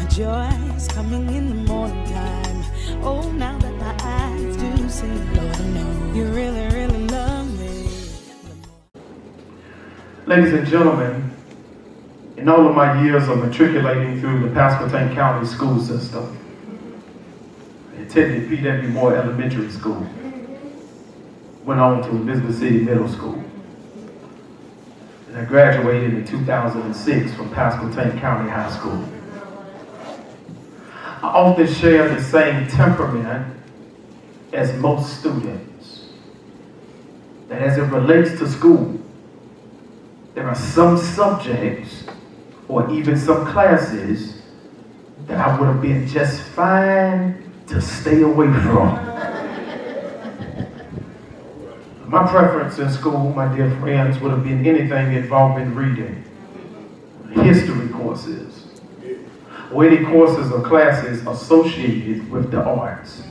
joy is coming in the morning time. Oh, now that my eyes do see, Lord, I know you really, really love me. Ladies and gentlemen, in all of my years of matriculating through the Pasquotank County school system, I attended P.W. Moore Elementary School, went on to Elizabeth City Middle School, and I graduated in 2006 from Pasquotank County High School. I often share the same temperament as most students, that as it relates to school, there are some subjects or even some classes that I would have been just fine to stay away from. My preference in school, my dear friends, would have been anything involving reading, history courses, or any courses or classes associated with the arts.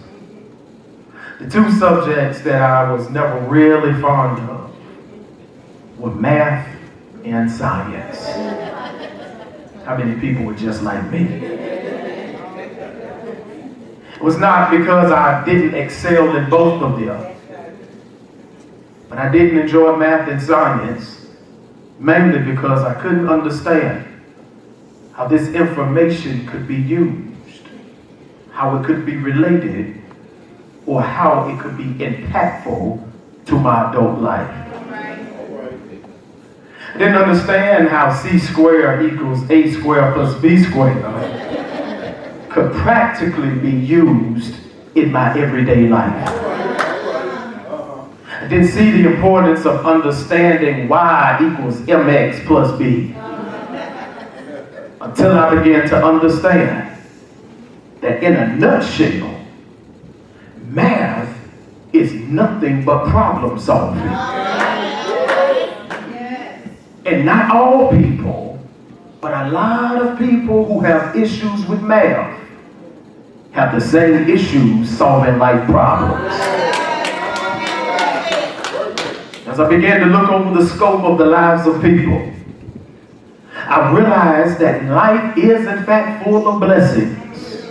The two subjects that I was never really fond of were math and science. How many people were just like me? It was not because I didn't excel in both of them, but I didn't enjoy math and science, mainly because I couldn't understand how this information could be used, how it could be related, or how it could be impactful to my adult life. I didn't understand how C squared equals A squared plus B squared could practically be used in my everyday life. I didn't see the importance of understanding Y equals MX plus B until I began to understand that in a nutshell, math is nothing but problem solving. And not all people, but a lot of people who have issues with math have the same issues solving life problems. As I began to look over the scope of the lives of people, I realized that life is in fact full of blessings,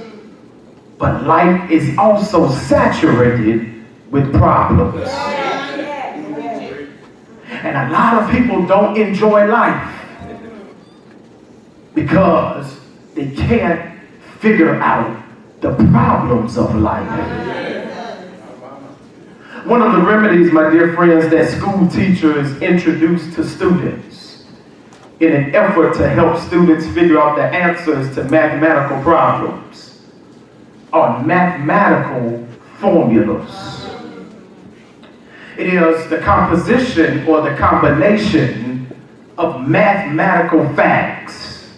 but life is also saturated with problems. And a lot of people don't enjoy life because they can't figure out the problems of life. One of the remedies, my dear friends, that school teachers introduce to students in an effort to help students figure out the answers to mathematical problems are mathematical formulas. It is the composition or the combination of mathematical facts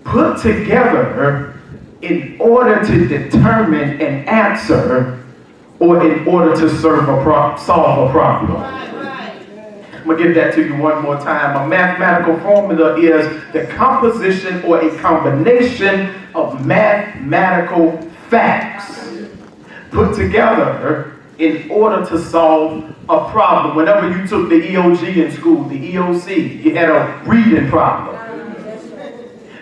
put together in order to determine an answer or in order to solve a problem. I'm going to give that to you one more time. A mathematical formula is the composition or a combination of mathematical facts put together in order to solve a problem. Whenever you took the EOG in school, the EOC, you had a reading problem.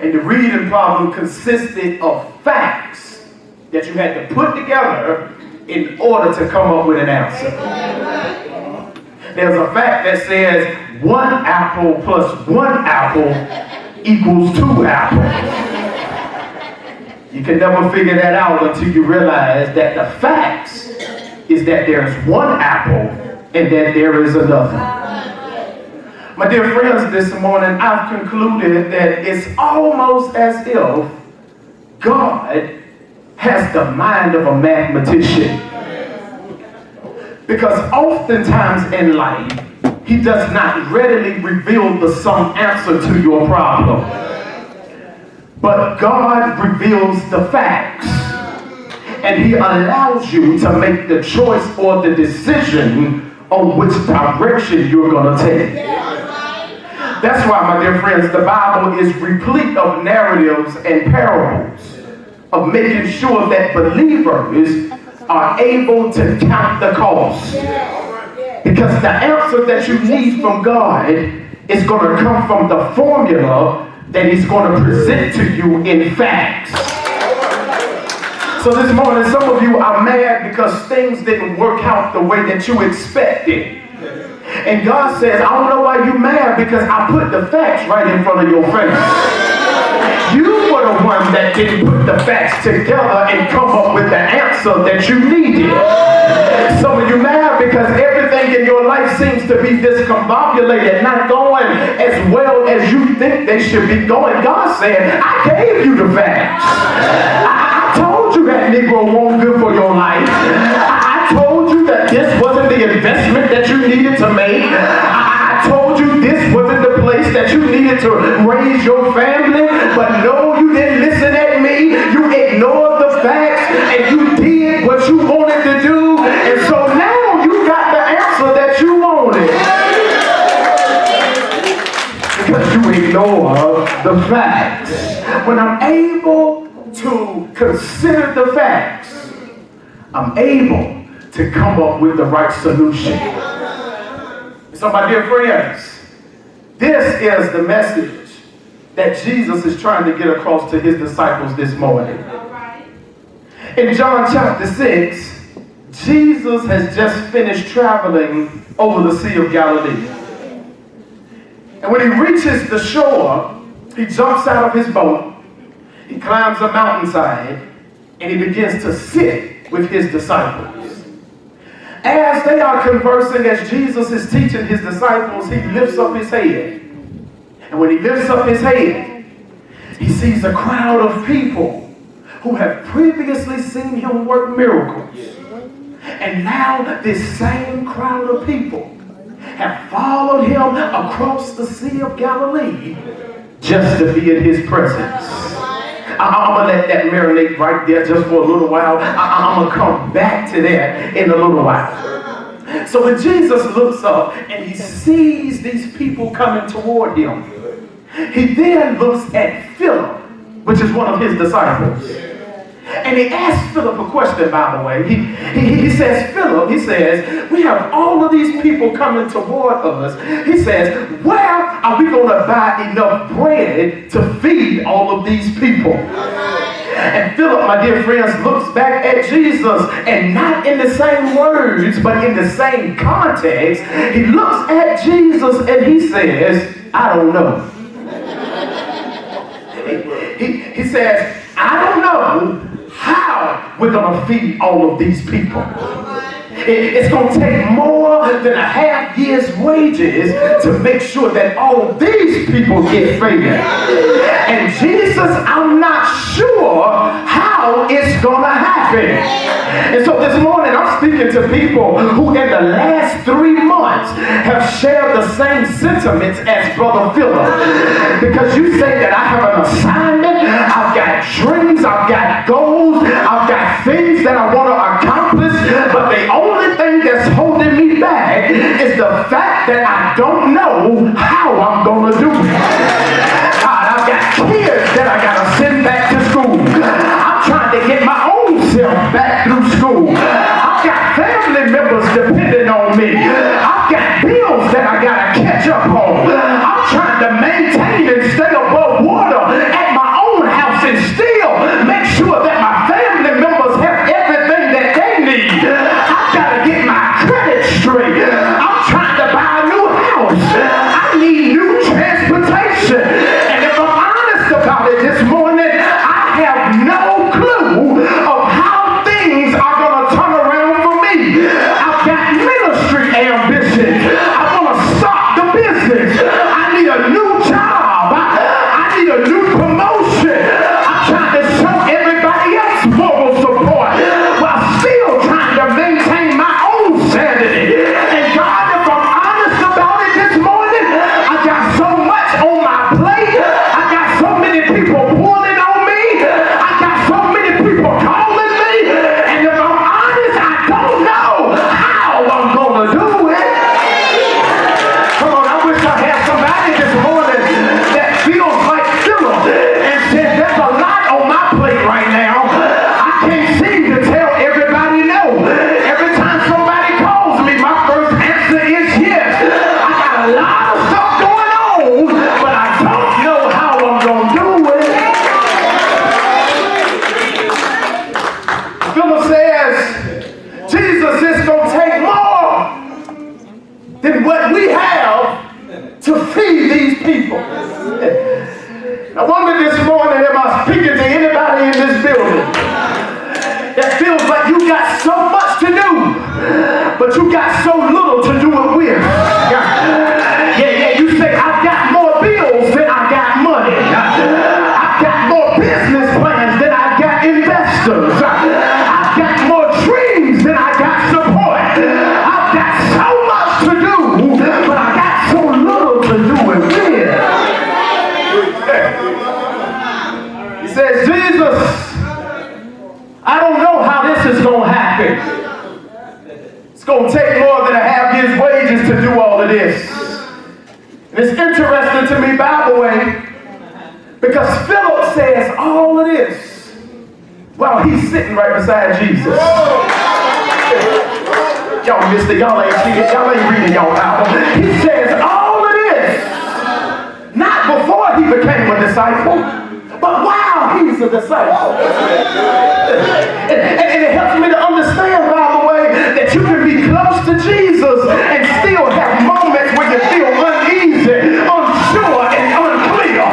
And the reading problem consisted of facts that you had to put together in order to come up with an answer. There's a fact that says 1 apple plus 1 apple equals 2 apples. You can never figure that out until you realize that the facts is that there's 1 apple and that there is another. My dear friends, this morning I've concluded that it's almost as if God has the mind of a mathematician. Because oftentimes in life, he does not readily reveal the sum answer to your problem. But God reveals the facts. And he allows you to make the choice or the decision on which direction you're going to take. That's why, my dear friends, the Bible is replete of narratives and parables of making sure that believers are able to count the cost. Because the answer that you need from God is going to come from the formula that he's going to present to you in facts. So this morning, some of you are mad because things didn't work out the way that you expected. And God says, I don't know why you're mad, because I put the facts right in front of your face. You were the one that didn't put the facts together and come up with the answer that you needed. Some of you mad because everything in your life seems to be discombobulated, not going as well as you think they should be going. God said, I gave you the facts. I told you that Negro wasn't good for your life. I told you that this wasn't the investment that you needed to make. I told you this wasn't the place that you needed to raise your family. But no, you didn't listen at me. You ignored the facts and you did what you wanted to do. And so now you got the answer that you wanted. Because you ignore the facts. When I'm able to consider the facts, I'm able to come up with the right solution. So my dear friends, this is the message that Jesus is trying to get across to his disciples this morning. In John chapter 6, Jesus has just finished traveling over the Sea of Galilee. And when he reaches the shore, he jumps out of his boat, he climbs a mountainside, and he begins to sit with his disciples. As they are conversing, as Jesus is teaching his disciples, he lifts up his head. And when he lifts up his head, he sees a crowd of people who have previously seen him work miracles. And now this same crowd of people have followed him across the Sea of Galilee just to be in his presence. I'm going to let that marinate right there just for a little while. I'm going to come back to that in a little while. So when Jesus looks up and he sees these people coming toward him, he then looks at Philip, which is one of his disciples. And he asks Philip a question, by the way. He says, Philip, he says, we have all of these people coming toward us. He says, where are we going to buy enough bread to feed all of these people? And Philip, my dear friends, looks back at Jesus, and not in the same words, but in the same context. He looks at Jesus and he says, I don't know. He says, I don't know how we're going to feed all of these people. It's going to take more than a half year's wages to make sure that all these people get fed. And Jesus, I'm not sure how it's going to happen. And so this morning I'm speaking to people who in the last 3 months have shared the same sentiments as Brother Philip. Because you say that I have an assignment, I've got dreams, I've got goals, I've got things that I want to accomplish, but the only thing that's holding me back is the fact that I don't know how I'm going to do it. God, I've got kids that I got to send back to school. I'm trying to get my own self back through school. I've got family members depending on me. I've got bills that I got to catch up on. I'm trying to maintain and stay above water at my own house, and still says, Jesus, I don't know how this is going to happen. It's going to take more than a half year's wages to do all of this. And it's interesting to me, Bibleway, because Philip says all of this while he's sitting right beside Jesus. Y'all missed it. Y'all ain't reading y'all Bible. He says all of this, not before he became a disciple, but while he's a disciple. And it helps me to understand, by the way, that you can be close to Jesus and still have moments where you feel uneasy, unsure, and unclear.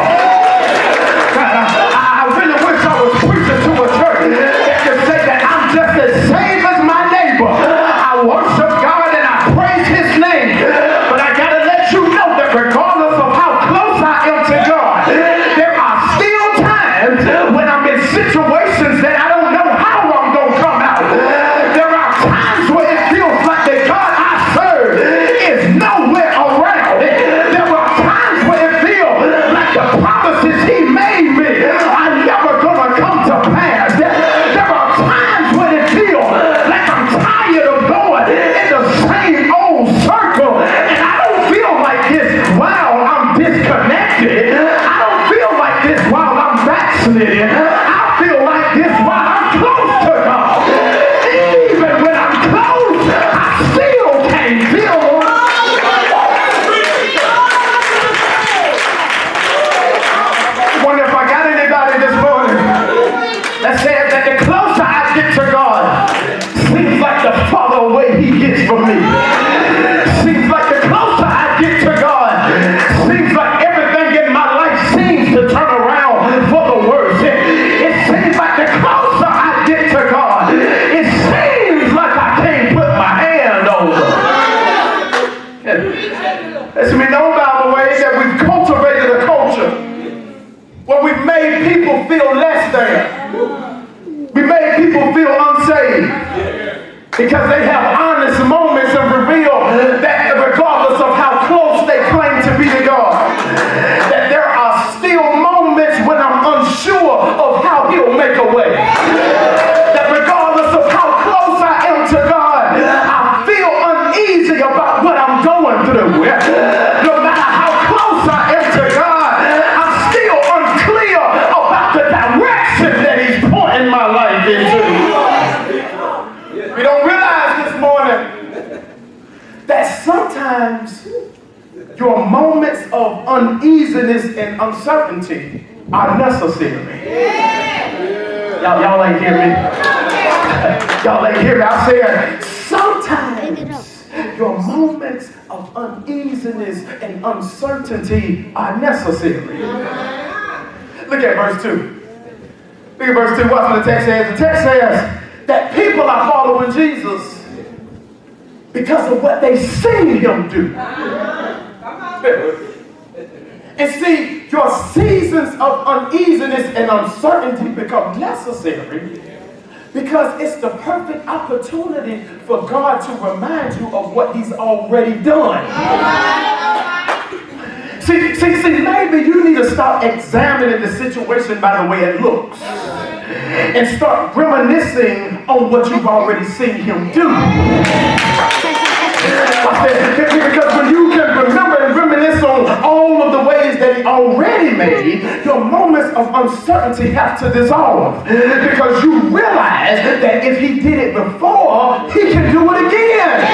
I really wish I was preaching to a church that could say that I'm just as same as my neighbor. I worship God and I praise His name. But I gotta let you know that regardless of how close I am to God, there are still times when I'm in situations that I don't know how I'm gonna come out. There are times where it feels like the God I serve is nowhere around. There are times where it feels like the promises He made me are never gonna come to pass. There are times when it feels like I'm tired of going in the same old circle, and I don't feel like this while I'm disconnected. I don't feel like this while I'm backslidden. I feel like this while I'm close to God. Even when I'm close, I still can't feel it. I wonder if I got anybody this morning that says that the closer I get to God, seems like the farther away He gets from me. Seems like the closer I get to God, seems like everything in my life seems to turn around for the worse. It seems like the closer I get to God, it seems like I can't put my hand over. As we know, by the way, that we've cultivated a culture where we've made people feel less than. We made people feel unsaved because they have honest moments and reveal that regardless of how close they claim to be to God, that there are still moments when I'm unsure of how He'll make a way. That regardless of how close I am to God, I feel uneasy about what I'm going through. No matter how close I am to God, I'm still unclear about the direction that He's pointing my life into. We don't realize this morning that sometimes your moments of uneasiness and uncertainty are necessary. Y'all ain't hear me. Y'all ain't hear me. I said sometimes your moments of uneasiness and uncertainty are necessary. Look at verse 2. Look at verse 2. Watch what the text says. The text says that people are following Jesus because of what they've seen Him do. And see, your seasons of uneasiness and uncertainty become necessary because it's the perfect opportunity for God to remind you of what He's already done. See, maybe you need to stop examining the situation by the way it looks and start reminiscing on what you've already seen Him do. Because when you can remember and reminisce on all of the ways that He already made, your moments of uncertainty have to dissolve. Because you realize that if He did it before, He can do it again.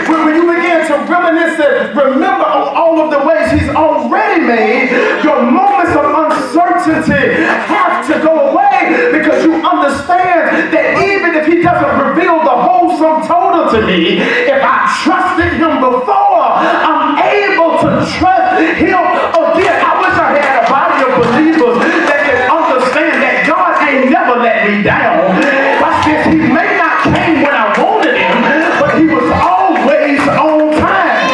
When you begin to reminisce and remember on all of the ways He's already made, your moments of uncertainty have to go away because you understand that even if He doesn't reveal the whole sum total to me, if I trusted Him before, I'm able to trust Him again. I wish I had a body of believers that can understand that God ain't never let me down. Watch this, He may not came when I wanted Him, but He was always on time.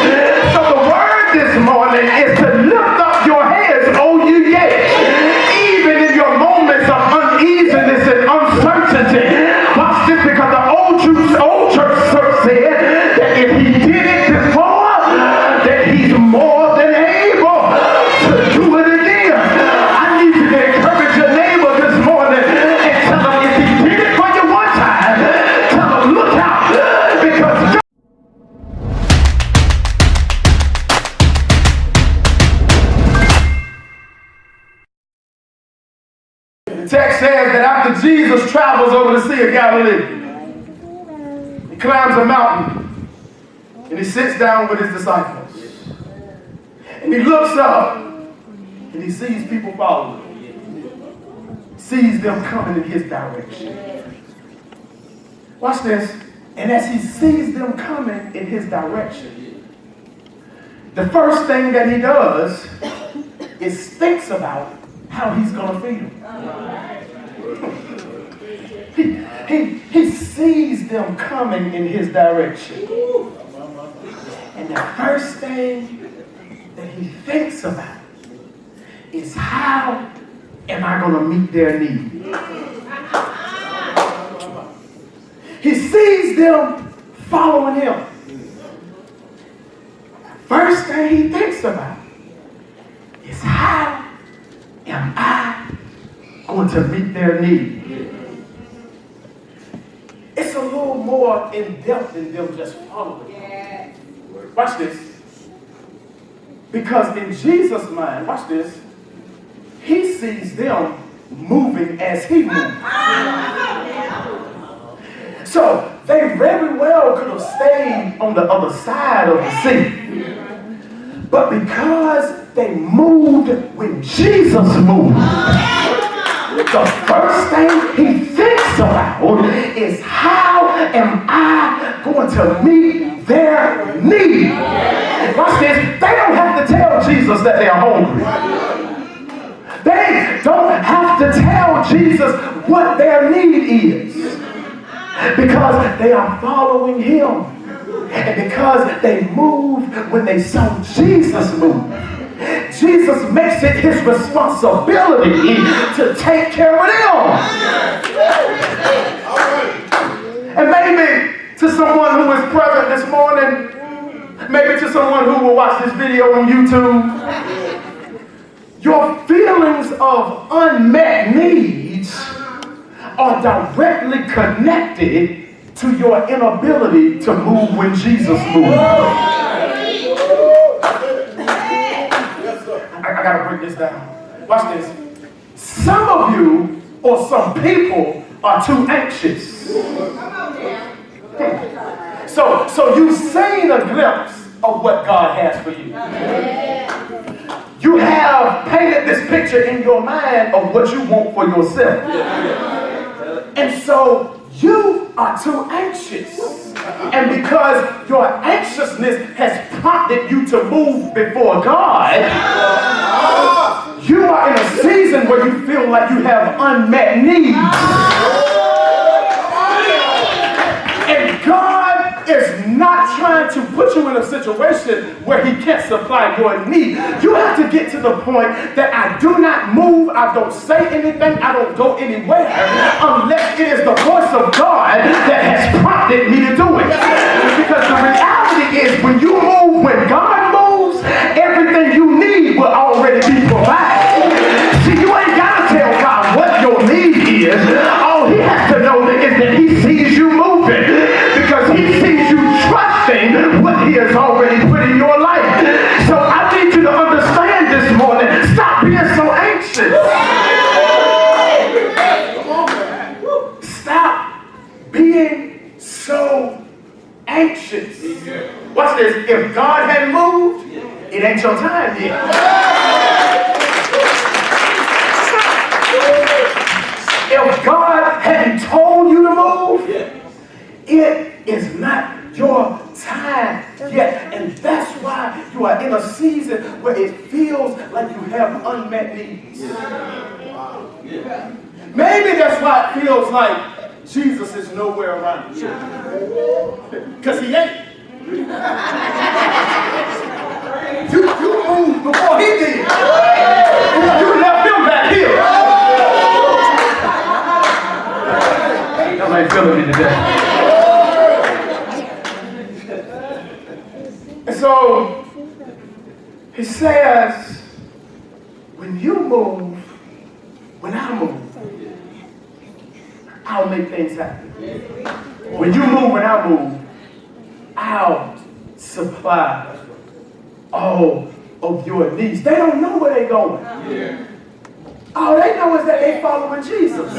So the word this morning is to lift up your heads, O ye gates, even in your moments of uneasiness and uncertainty. Watch this, because the old church said that if He did it before, that He's more than able to do it again. I The text says that after Jesus travels over the Sea of Galilee, he climbs a mountain and he sits down with his disciples. And he looks up and he sees people following. Sees them coming in his direction. Watch this. And as he sees them coming in his direction, the first thing that he does is thinks about how he's going to feed them. He sees them coming in his direction. And the first thing that he thinks about is how am I going to meet their need? He sees them following him. First thing he thinks about is how am I going to meet their need? It's a little more in depth than them just following. Watch this. Because in Jesus' mind, watch this, he sees them moving as he moves. So they very well could have stayed on the other side of the sea. But because they moved when Jesus moved, the first thing he thinks about is how am I going to meet their need? Watch this. They don't have to tell Jesus that they are hungry. They don't have to tell Jesus what their need is. Because they are following him. And because they moved when they saw Jesus move. Jesus makes it his responsibility to take care of them. And maybe to someone who is present this morning, maybe to someone who will watch this video on YouTube, your feelings of unmet needs are directly connected to your inability to move when Jesus moved. I gotta break this down. Watch this. Some of you, or some people, are too anxious. So you've seen a glimpse of what God has for you. You have painted this picture in your mind of what you want for yourself. And so you are too anxious. And because your anxiousness has prompted you to move before God, you are in a season where you feel like you have unmet needs. And God is not trying to put you in a situation where he can't supply your need. You have to get to the point that I do not move, I don't say anything, I don't go anywhere unless it is the voice of God that has prompted me to do it. Because the reality is when you move, when God moves, everything you need will already be provided. See, you ain't got to tell God what your need is. All he has to know is that he sees you moving. Because he sees you trusting what he has already put in your life. So I need you to understand this morning, stop being so anxious. Stop being so anxious. Watch this. If God hadn't moved, it ain't your time yet. If God hadn't told you to move, it is not your time yet. And that's why you are in a season where it feels like you have unmet needs. Maybe that's why it feels like Jesus is nowhere around you. Because he ain't. You moved before he did. You left him back here. Y'all ain't feeling me today. And so, he says, when you move, when I move, I'll make things happen. When you move, when I move, I'll supply all of your needs. They don't know where they're going. All they know know is that they following Jesus.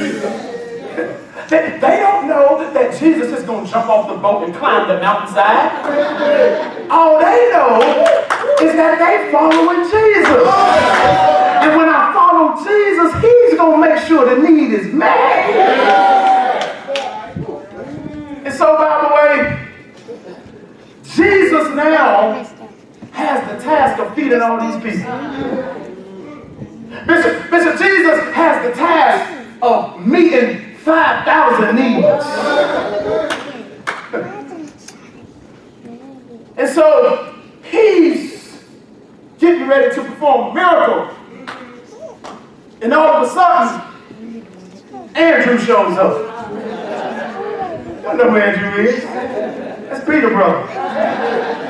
They don't know that Jesus is going to jump off the boat and climb the mountainside. All they know is that they following Jesus. And when I follow Jesus, he's going to make sure the need is met. And so, by the way, Jesus now has the task of feeding all these people. Bishop, Jesus has the task of meeting 5,000 needs. And so he's getting ready to perform a miracle. And all of a sudden, Andrew shows up. Y'all know who Andrew is. That's Peter's brother.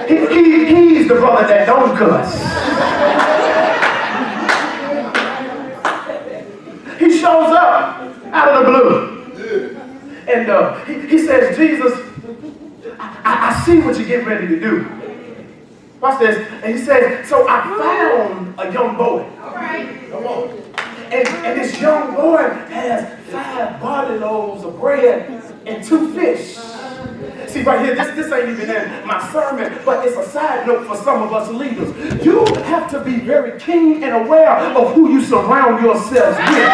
He's the brother that don't cuss. He shows up out of the blue. And he says, Jesus, I see what you're getting ready to do. Watch this. And he says, so I found a young boy. All right. Come on. And this young boy has 5 barley loaves of bread and 2 fish. See right here, this ain't even in my sermon, but it's a side note for some of us leaders. You have to be very keen and aware of who you surround yourselves with.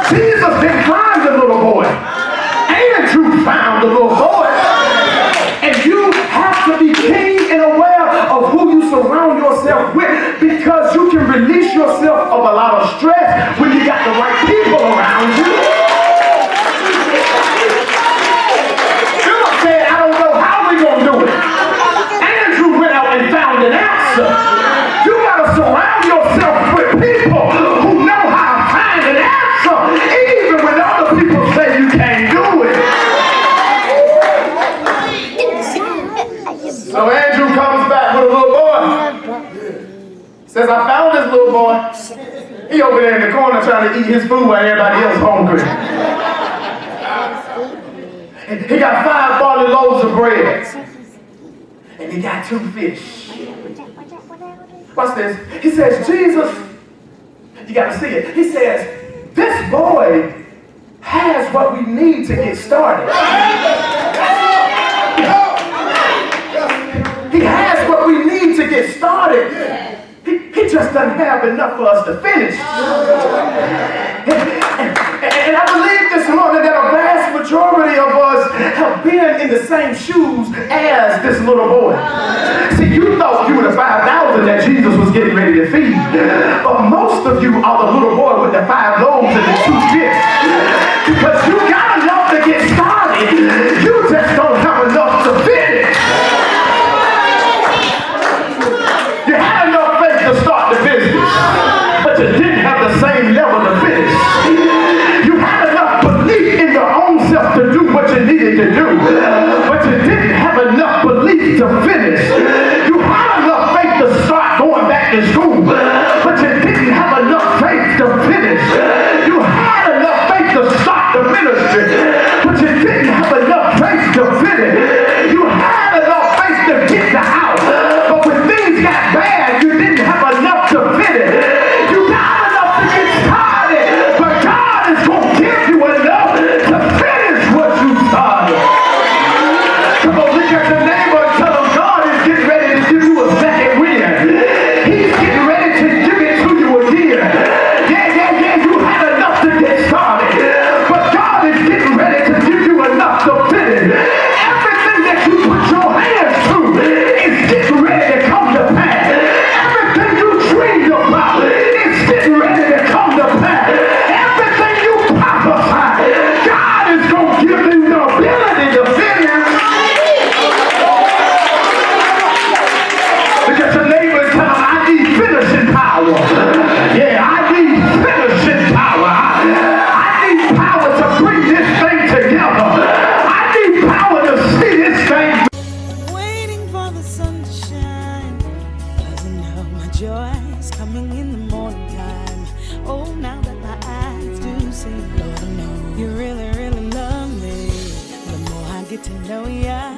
Jesus didn't find the little boy. Andrew found the little boy. And you have to be keen and aware of who you surround yourself with, because you can release yourself of a lot of stress when you got the right people around you. An answer. You gotta surround yourself with people who know how to find an answer, even when other people say you can't do it. So Andrew comes back with a little boy. Says, I found this little boy. He over there in the corner trying to eat his food while everybody else hungry. He got 5 barley loaves of bread. And he got 2 fish. Watch this. He says, Jesus, you got to see it. He says, this boy has what we need to get started. He has what we need to get started. He just doesn't have enough for us to finish. And I believe this morning that a vast majority of us have been in the same shoes as this little boy. See, you thought you were the 5,000 that Jesus was getting ready to feed. But most of you are the little boy with the 5 loaves and the 2 fish. Because you got enough to get started. You just don't have enough to finish. You had enough faith to start the business, but you didn't have the same level to finish. You had enough belief in your own self to do what you needed to do, but you didn't have enough belief to finish. You had enough faith to start going back to school, but you didn't have enough faith to finish. You had enough faith to start the ministry, but you didn't have enough faith to finish. You had enough faith to get the house, but when things got bad, you didn't have enough to finish. You got enough to get started, but God is going to give you enough to finish what you started. Come on, look at your neighbor and tell him God is getting ready to give you a second win. He's getting ready to give it to you again. Yeah, you had enough to get started, but God is getting ready to give you enough to finish. Everything that you put your hands to is getting ready to come to pass. Everything you dreamed about is getting ready to come to pass. Everything you prophesy, God is going to give you the ability to finish. Look at your neighbor and tell him, I need finishing power. Yeah, I need finishing power. I need power to bring this thing together. I need power to see this thing. Waiting for the sun to shine, 'cause I know my joy is coming in the morning time. Oh, now that my eyes do see, Lord, I know you really, really love me. The more I get to know ya,